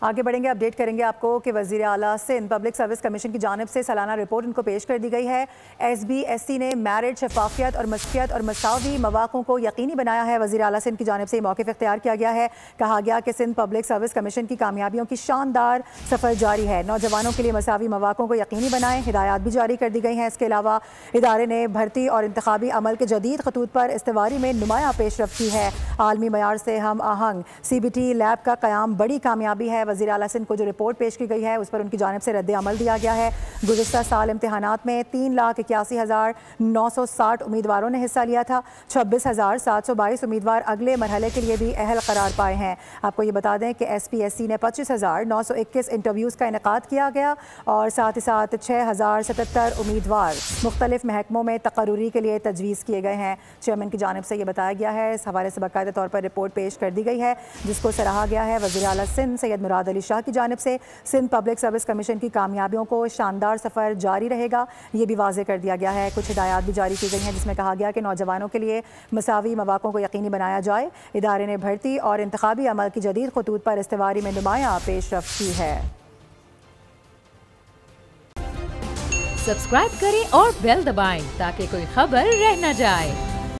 आगे बढ़ेंगे, अपडेट करेंगे आपको कि वज़ीर आला सिंध पब्लिक सर्विस कमीशन की जानिब से सालाना रिपोर्ट उनको पेश कर दी गई है। SBSC ने मैरिट, शफाफियत और मसकियत और मसावी मौक़ों को यकीनी बनाया है। वज़ीर आला सिंध की जानिब से मौक़िफ़ इख्तियार किया गया है। कहा गया कि सिंध पब्लिक सर्विस कमीशन की कामयाबियों की शानदार सफ़र जारी है। नौजवानों के लिए मसावी मौक़ों को यकीनी बनाएं, हिदायत भी जारी कर दी गई हैं। इसके अलावा इदारे ने भर्ती और इंतखाबी अमल के जदीद खतूत पर इस्तेवारी में नुमाया पेशरफ की है। आलमी मयार से हम आहंग CBT लैब का क़याम बड़ी कामयाबी है। वज़ीर आला सिंध को जो रिपोर्ट पेश की गई है उस पर उनकी जानिब से रद्द अमल दिया गया है। गुज़िश्ता साल इम्तिहानात में 3,81,960 उम्मीदवारों ने हिस्सा लिया था। 26,722 उम्मीदवार अगले मरहले के लिए भी अहल करार पाए हैं। आपको ये बता दें कि SPSC ने 25,921 इंटरव्यूज़ का इनेकाद किया गया और साथ ही साथ 6,077 उम्मीदवार मुख्तलिफ महकमों में तकर्रूरी के लिए तजवीज़ किए गए हैं। चेयरमैन की जानिब से ये बताया गया है। इस हवाले से बाकायदा तौर पर रिपोर्ट पेश कर दी गई है जिसको सराहा गया है। वज़ीर आला सिंध सैयद मुराद अली शाह की जानिब से सिंध पब्लिक सर्विस कमीशन की कामयाबियों को शानदार सफ़र जारी रहेगा, ये भी वाज़ेह कर दिया गया है। कुछ हिदायत भी जारी की गई हैं जिसमें कहा गया कि नौजवानों के लिए मसावी मौक़ों को यकीनी बनाया जाए। इदारे ने भर्ती और इंतखाबी अमल की जदीद खतूत पर इस्तेवारी में नुमाया पेशरफ की है। सब्सक्राइब करें और बेल दबाएं ताकि कोई खबर रह न जाए।